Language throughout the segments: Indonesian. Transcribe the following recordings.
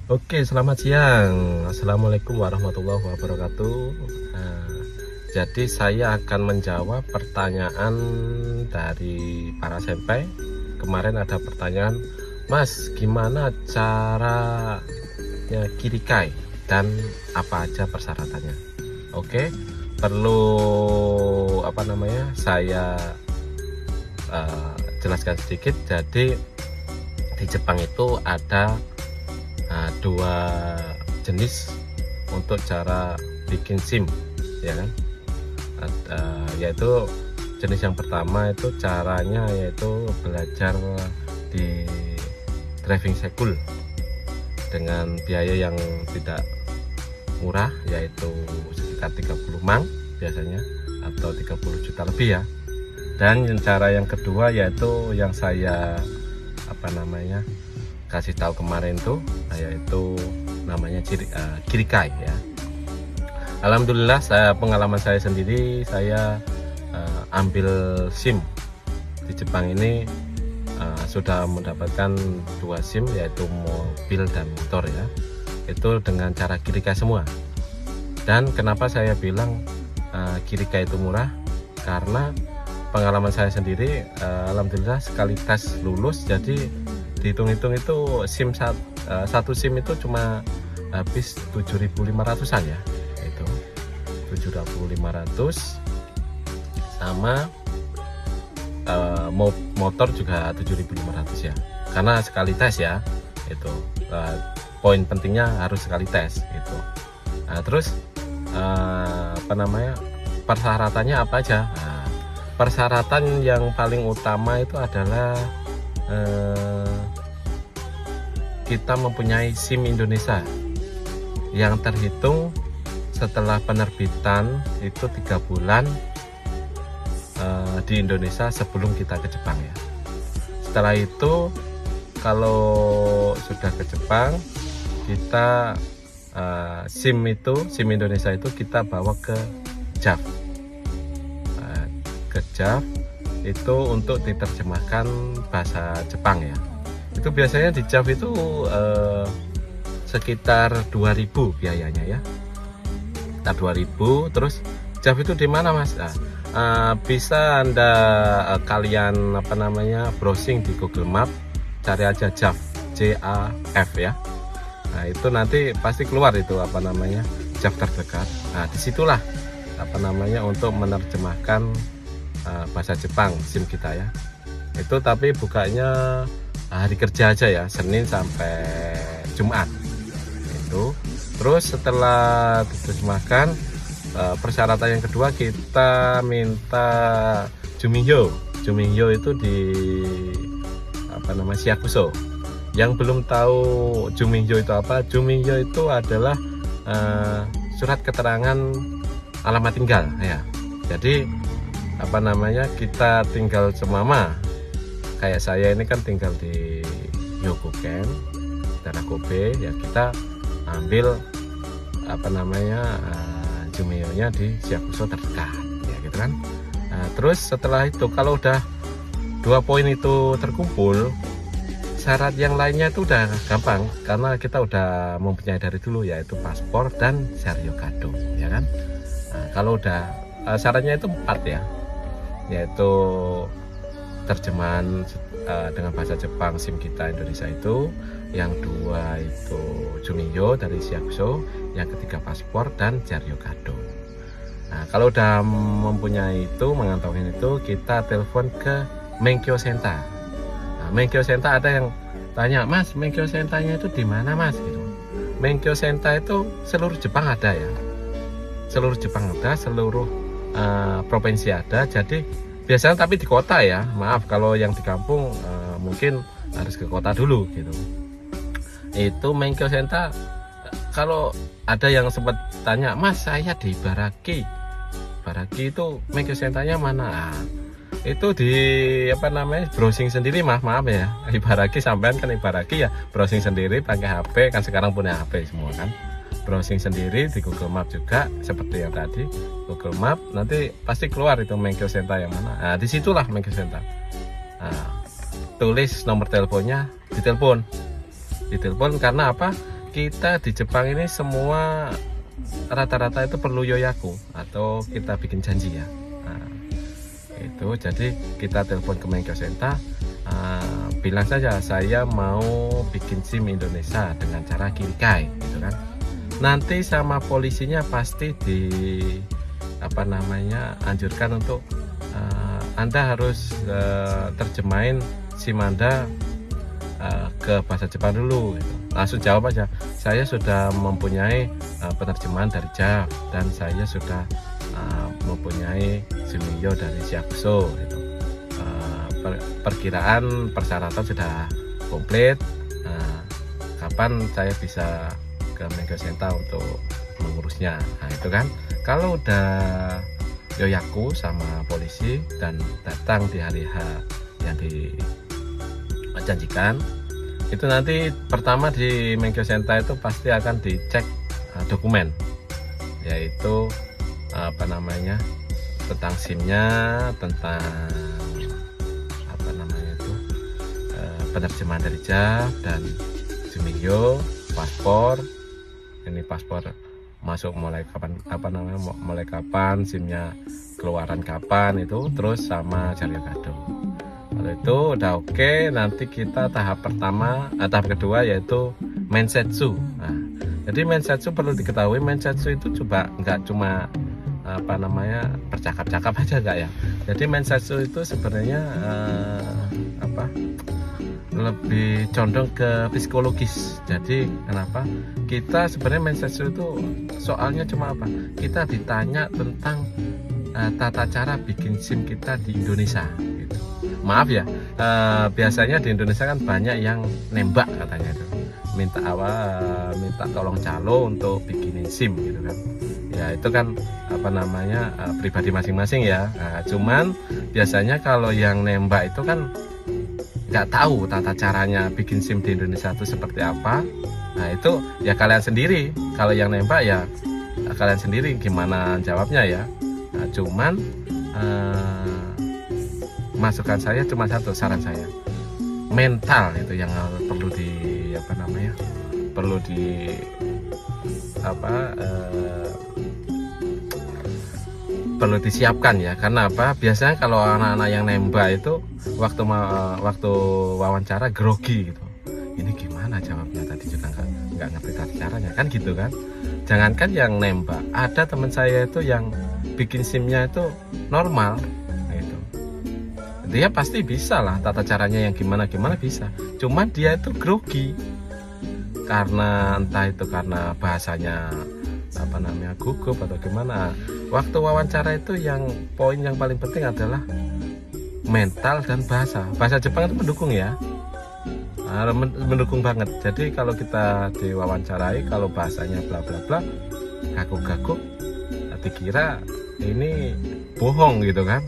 Oke, selamat siang. Assalamualaikum warahmatullahi wabarakatuh. Nah, jadi saya akan menjawab pertanyaan dari para senpai. Kemarin ada pertanyaan, Mas, gimana cara kirikai dan apa aja persyaratannya? Oke, perlu saya jelaskan sedikit. Jadi di Jepang itu ada dua jenis untuk cara bikin SIM, ya kan? Yaitu jenis yang pertama itu caranya yaitu belajar di driving school dengan biaya yang tidak murah, yaitu sekitar 30 mang biasanya, atau 30 juta lebih ya. Dan cara yang kedua yaitu yang saya kasih tahu kemarin tuh, yaitu namanya kirikai ya. Alhamdulillah, pengalaman saya sendiri, saya ambil SIM di Jepang ini sudah mendapatkan 2 SIM, yaitu mobil dan motor ya. Itu dengan cara kirikai semua. Dan kenapa saya bilang kirikai itu murah? Karena pengalaman saya sendiri, alhamdulillah sekali tes lulus, jadi dihitung-hitung itu satu SIM itu cuma habis 7.500-an ya, itu 7.500, sama motor juga 7.500 ya, karena sekali tes ya. Itu poin pentingnya harus sekali tes itu. Terus persyaratannya apa aja? Persyaratan yang paling utama itu adalah kita mempunyai SIM Indonesia yang terhitung setelah penerbitan itu 3 bulan di Indonesia sebelum kita ke Jepang ya. Setelah itu kalau sudah ke Jepang, kita SIM Indonesia itu kita bawa ke JAV, itu untuk diterjemahkan bahasa Jepang ya. Itu biasanya di JAV itu sekitar 2.000 biayanya ya, sekitar 2.000. Terus JAV itu di mana, Mas? Bisa Anda kalian browsing di Google Map, cari aja JAV, JAV ya. Itu nanti pasti keluar itu JAV terdekat. Disitulah untuk menerjemahkan bahasa Jepang SIM kita ya. Itu tapi bukanya hari kerja aja ya, Senin sampai Jumat itu. Terus setelah diterjemahkan, persyaratan yang kedua kita minta Jumingyo itu di Siakuso. Yang belum tahu Jumingyo itu apa, Jumingyo itu adalah surat keterangan alamat tinggal ya. Jadi kita tinggal semama, kayak saya ini kan tinggal di Yokoken, daerah Kobe ya, kita ambil Jumio-nya di Siakuso terdekat ya gitu kan. Terus setelah itu kalau udah 2 poin itu terkumpul, syarat yang lainnya itu udah gampang karena kita udah mempunyai dari dulu, yaitu paspor dan Serio Kado ya kan. Kalau udah syaratnya itu 4 ya, yaitu terjemahan dengan bahasa Jepang SIM kita Indonesia itu, yang 2 itu Jumingyo dari Siakuso, yang ketiga paspor dan Serio Kado. Kalau udah mempunyai itu, mengantongi itu, kita telepon ke Menkyo Senta. Menkyo Senta ada yang tanya, Mas, Menkyo Sentanya itu di mana, Mas? Gitu. Menkyo Senta itu seluruh Jepang ada ya, seluruh Jepang ada, seluruh provinsi ada. Jadi biasanya tapi di kota ya, maaf kalau yang di kampung mungkin harus ke kota dulu gitu. Itu Menkyo Senta, kalau ada yang sempat tanya, Mas, saya di Baraki itu Menkyo Sentanya mana? Itu di browsing sendiri, maaf ya. Ibaraki sampean kan Ibaraki ya, browsing sendiri pakai HP, kan sekarang punya HP semua kan. Browsing sendiri di Google Map juga seperti yang tadi, Google Map, nanti pasti keluar itu Menkyo Senta yang mana. Disitulah Menkyo Senta. Tulis nomor teleponnya, ditelepon karena apa? kita di Jepang ini semua rata-rata itu perlu yoyaku atau kita bikin janji ya. Nah, itu jadi kita telepon ke Menkyo Senta, bilang saja saya mau bikin SIM Indonesia dengan cara kirikai gitu kan. Nanti sama polisinya pasti anjurkan untuk Anda harus terjemahin SIM Anda ke bahasa Jepang dulu gitu. Langsung jawab aja, saya sudah mempunyai penerjemahan dari JAV dan saya sudah mempunyai Sumiyo dari Siakuso gitu. Perkiraan persyaratan sudah komplit. Kapan saya bisa ke Menkyo Senta untuk mengurusnya? Nah itu kan, kalau udah yoyaku sama polisi dan datang di hari H yang dijanjikan, itu nanti pertama di Menkyo Senta itu pasti akan dicek dokumen, yaitu tentang SIM-nya, tentang penerjemahan dari JAV dan Sumiyo, paspor. Ini paspor masuk mulai kapan, mulai kapan, SIM-nya keluaran kapan itu, terus sama Jaryo Kado. Kalau itu udah oke, nanti kita tahap kedua yaitu Mensetsu. Nah, jadi Mensetsu perlu diketahui, Mensetsu itu coba nggak cuma bercakap-cakap aja enggak ya. Jadi Mensetsu itu sebenarnya lebih condong ke psikologis. Jadi kenapa kita sebenarnya Mensetsu itu soalnya cuma apa? Kita ditanya tentang tata cara bikin SIM kita di Indonesia gitu. Maaf ya, biasanya di Indonesia kan banyak yang nembak katanya itu, minta tolong calo untuk bikinin SIM gitu kan. Ya itu kan pribadi masing-masing ya. Cuman biasanya kalau yang nembak itu kan nggak tahu tata caranya bikin SIM di Indonesia itu seperti apa. Nah itu ya kalian sendiri, kalau yang nembak ya kalian sendiri gimana jawabnya ya. Nah, cuman masukan saya cuma satu, saran saya, mental itu yang perlu disiapkan ya. Karena apa? Biasanya kalau anak-anak yang nembak itu waktu wawancara grogi gitu. Ini gimana jawabnya, tadi juga nggak ngerti tata caranya kan gitu kan. Jangankan yang nembak, ada teman saya itu yang bikin SIM-nya itu normal gitu. Dia pasti bisa lah tata caranya yang gimana bisa. Cuman dia itu grogi karena entah itu karena bahasanya gugup atau gimana. Waktu wawancara itu yang poin yang paling penting adalah mental dan bahasa Jepang itu mendukung ya, mendukung banget. Jadi kalau kita diwawancarai, kalau bahasanya bla bla bla, gaguk-gaguk, dikira ini bohong gitu kan.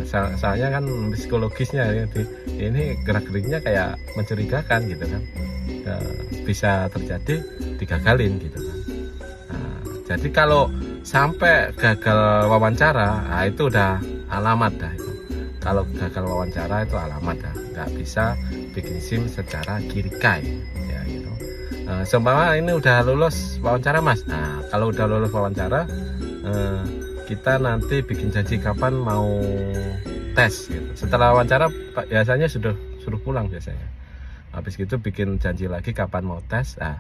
Soalnya kan psikologisnya ini gerak-geriknya kayak mencurigakan gitu kan, bisa terjadi digagalin gitu kan. Jadi kalau sampai gagal wawancara, itu udah alamat dah itu. Kalau gagal wawancara itu alamat dah, nggak bisa bikin SIM secara kirikai ya gitu. Seumpama ini udah lulus wawancara mas. Nah kalau udah lulus wawancara, kita nanti bikin janji kapan mau tes gitu. Setelah wawancara biasanya sudah suruh pulang biasanya. Habis gitu bikin janji lagi kapan mau tes. Nah,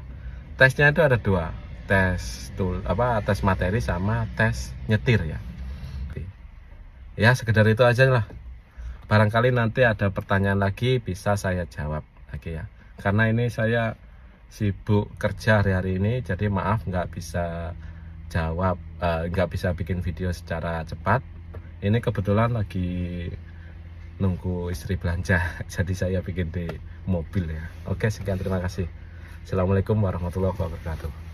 tesnya itu ada dua, tes materi sama tes nyetir ya. Oke. Ya sekedar itu aja lah. Barangkali nanti ada pertanyaan lagi bisa saya jawab lagi ya. Karena ini saya sibuk kerja hari-hari ini, jadi maaf nggak bisa jawab, nggak bisa bikin video secara cepat. Ini kebetulan lagi nunggu istri belanja, jadi saya bikin di mobil ya. Oke, sekian, terima kasih. Assalamualaikum warahmatullahi wabarakatuh.